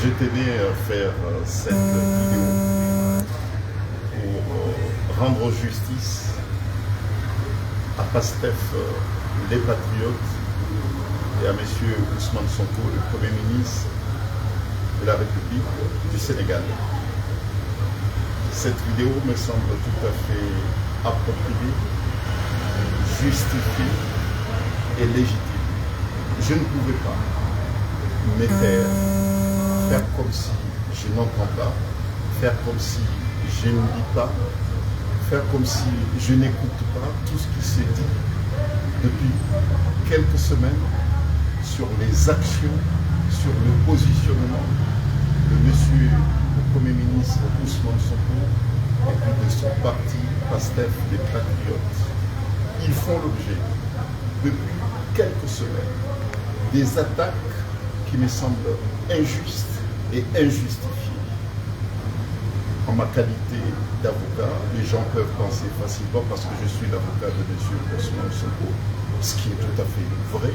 Je tenais à faire cette vidéo pour rendre justice à Pastef, les patriotes, et à M. Ousmane Sonko, le Premier ministre de la République du Sénégal. Cette vidéo me semble tout à fait appropriée, justifiée et légitime. Je ne pouvais pas me taire, faire comme si je n'entends pas, faire comme si je ne lis pas, faire comme si je n'écoute pas tout ce qui se dit depuis quelques semaines sur les actions, sur le positionnement de monsieur le Premier ministre Ousmane Sonko et puis de son parti Pastef des Patriotes. Ils font l'objet depuis quelques semaines des attaques qui me semblent injustes et injustifiées. En ma qualité d'avocat, les gens peuvent penser facilement parce que je suis l'avocat de M. Ousmane Sonko, ce qui est tout à fait vrai.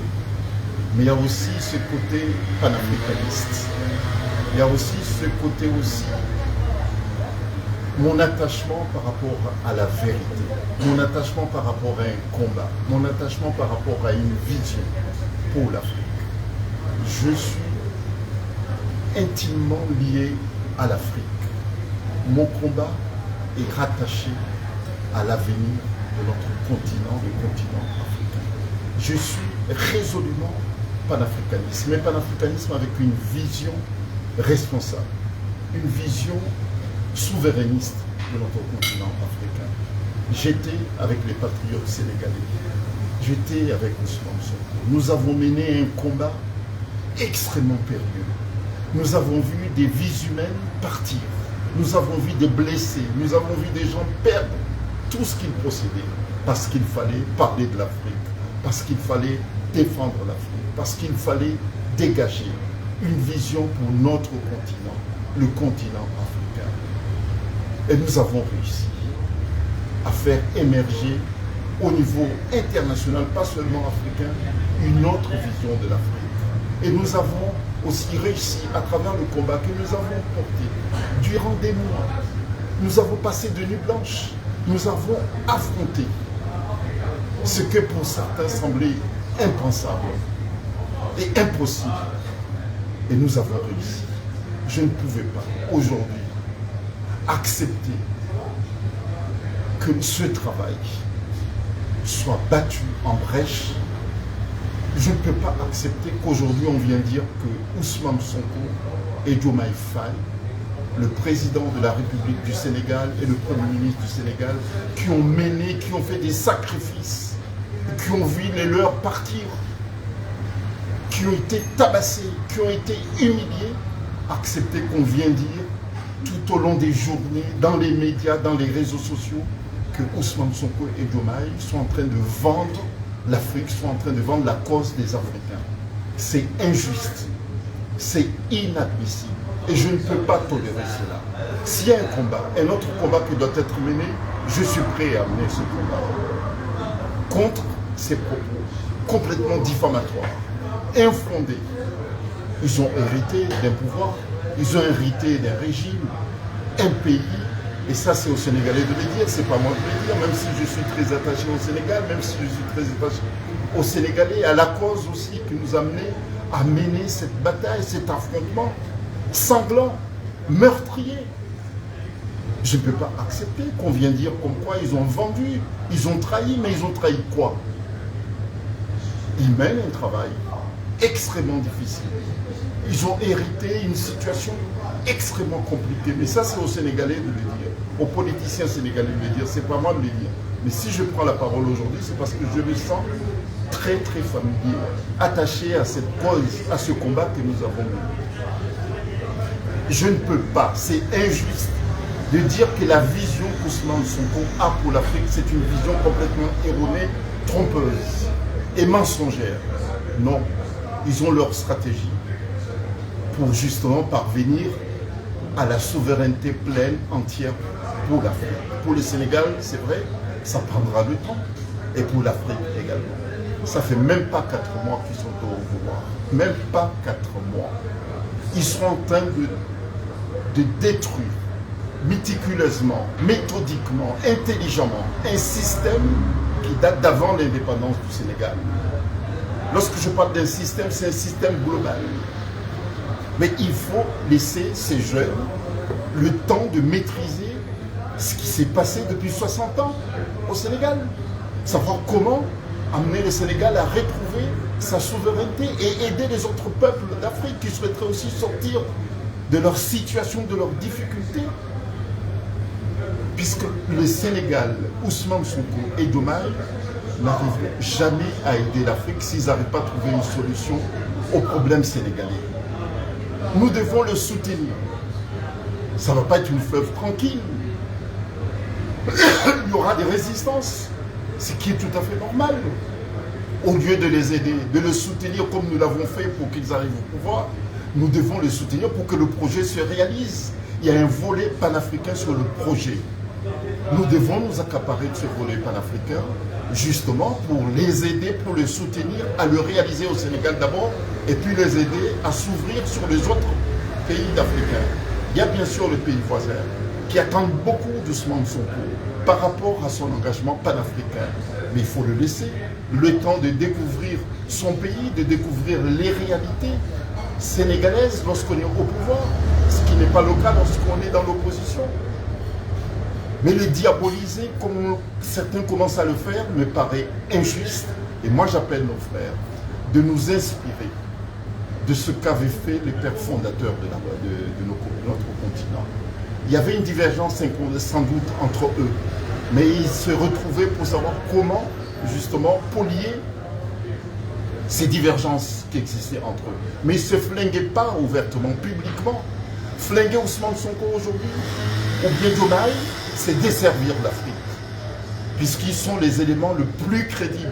Mais il y a aussi ce côté panafricaniste. Il y a aussi ce côté aussi, mon attachement par rapport à la vérité, mon attachement par rapport à un combat, mon attachement par rapport à une vision pour l'Afrique. Je suis intimement lié à l'Afrique. Mon combat est rattaché à l'avenir de notre continent, le continent africain. Je suis résolument panafricaniste, mais panafricanisme avec une vision responsable, une vision souverainiste de notre continent africain. J'étais avec les patriotes sénégalais, j'étais avec Ousmane Sonko. Nous avons mené un combat extrêmement périlleux. Nous avons vu des vies humaines partir. Nous avons vu des blessés. Nous avons vu des gens perdre tout ce qu'ils possédaient parce qu'il fallait parler de l'Afrique, parce qu'il fallait défendre l'Afrique, parce qu'il fallait dégager une vision pour notre continent, le continent africain. Et nous avons réussi à faire émerger au niveau international, pas seulement africain, une autre vision de l'Afrique. Et nous avons aussi réussi à travers le combat que nous avons porté durant des mois. Nous avons passé de nuits blanches. Nous avons affronté ce que pour certains semblait impensable et impossible. Et nous avons réussi. Je ne pouvais pas aujourd'hui accepter que ce travail soit battu en brèche. Je ne peux pas accepter qu'aujourd'hui on vient dire que Ousmane Sonko et Diomaye Faye, le président de la République du Sénégal et le Premier ministre du Sénégal, qui ont mené, qui ont fait des sacrifices, qui ont vu les leurs partir, qui ont été tabassés, qui ont été humiliés, accepter qu'on vient dire tout au long des journées, dans les médias, dans les réseaux sociaux, que Ousmane Sonko et Diomaye sont en train de vendre l'Afrique, sont en train de vendre la cause des Africains. C'est injuste, c'est inadmissible. Et je ne peux pas tolérer cela. S'il y a un combat, un autre combat qui doit être mené, je suis prêt à mener ce combat contre ces propos complètement diffamatoires, infondés. Ils ont hérité d'un pouvoir, ils ont hérité d'un régime, un pays. Et ça, c'est aux Sénégalais de le dire, c'est pas moi de le dire, même si je suis très attaché au Sénégal, même si je suis très attaché aux Sénégalais, à la cause aussi qui nous a amené à mener cette bataille, cet affrontement sanglant, meurtrier. Je ne peux pas accepter qu'on vienne dire comme quoi ils ont vendu, ils ont trahi, mais ils ont trahi quoi? Ils mènent un travail extrêmement difficile. Ils ont hérité une situation extrêmement compliquée. Mais ça, c'est aux Sénégalais de le dire, aux politiciens sénégalais de le dire, c'est pas moi de le dire. Mais si je prends la parole aujourd'hui, c'est parce que je me sens très très familier, attaché à cette cause, à ce combat que nous avons mené. Je ne peux pas, c'est injuste de dire que la vision qu'Ousmane Sonko a pour l'Afrique, c'est une vision complètement erronée, trompeuse et mensongère. Non, ils ont leur stratégie pour justement parvenir à la souveraineté pleine, entière pour l'Afrique. Pour le Sénégal, c'est vrai, ça prendra le temps. Et pour l'Afrique également. Ça fait même pas 4 mois qu'ils sont au pouvoir. Même pas 4 mois. ils sont en train de détruire méticuleusement, méthodiquement, intelligemment un système qui date d'avant l'indépendance du Sénégal. Lorsque je parle d'un système, c'est un système global. Mais il faut laisser ces jeunes le temps de maîtriser ce qui s'est passé depuis 60 ans au Sénégal. Savoir comment amener le Sénégal à retrouver sa souveraineté et aider les autres peuples d'Afrique qui souhaiteraient aussi sortir de leur situation, de leurs difficultés. Puisque le Sénégal, Ousmane Sonko et Diomaye n'arriveront jamais à aider l'Afrique s'ils n'arrivent pas à trouver une solution aux problèmes sénégalais. Nous devons le soutenir. Ça ne va pas être une fleuve tranquille. Il y aura des résistances, ce qui est tout à fait normal. Au lieu de les aider, de le soutenir comme nous l'avons fait pour qu'ils arrivent au pouvoir, nous devons le soutenir pour que le projet se réalise. Il y a un volet panafricain sur le projet. Nous devons nous accaparer de ce volet panafricain, justement pour les aider, pour les soutenir à le réaliser au Sénégal d'abord, et puis les aider à s'ouvrir sur les autres pays d'Africains. Il y a bien sûr le pays voisin qui attend beaucoup d'Ousmane Sonko par rapport à son engagement panafricain. Mais il faut le laisser le temps de découvrir son pays, de découvrir les réalités sénégalaises lorsqu'on est au pouvoir, ce qui n'est pas le cas lorsqu'on est dans l'opposition. Mais le diaboliser, comme certains commencent à le faire, me paraît injuste. Et moi, j'appelle nos frères de nous inspirer de ce qu'avaient fait les pères fondateurs de notre continent. Il y avait une divergence sans doute entre eux, mais ils se retrouvaient pour savoir comment, justement, polier ces divergences qui existaient entre eux. Mais ils ne se flinguaient pas ouvertement, publiquement. Flinguer Ousmane Sonko aujourd'hui, ou bien Diomaye, c'est desservir l'Afrique, puisqu'ils sont les éléments les plus crédibles.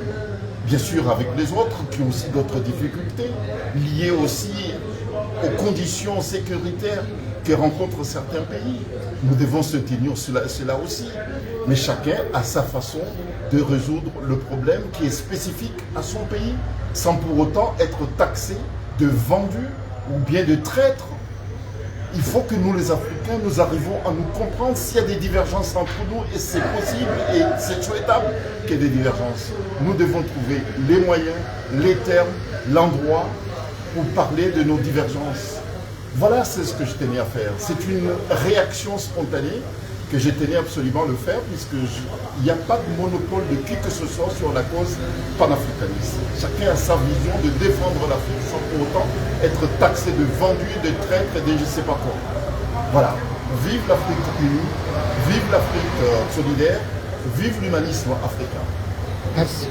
Bien sûr, avec les autres qui ont aussi d'autres difficultés, liées aussi aux conditions sécuritaires que rencontrent certains pays. Nous devons soutenir cela aussi. Mais chacun a sa façon de résoudre le problème qui est spécifique à son pays, sans pour autant être taxé de vendu ou bien de traître. Il faut que nous, les Africains, nous arrivons à nous comprendre s'il y a des divergences entre nous, et c'est possible et c'est souhaitable qu'il y ait des divergences. Nous devons trouver les moyens, les termes, l'endroit pour parler de nos divergences. Voilà, c'est ce que je tenais à faire. C'est une réaction spontanée que je tenais absolument à le faire, puisqu'il n'y a pas de monopole de qui que ce soit sur la cause panafricaniste. Chacun a sa vision de défendre l'Afrique sans pour autant être taxé de vendu, de traître et de je ne sais pas quoi. Voilà. Vive l'Afrique unie, vive l'Afrique solidaire, vive l'humanisme africain. Merci.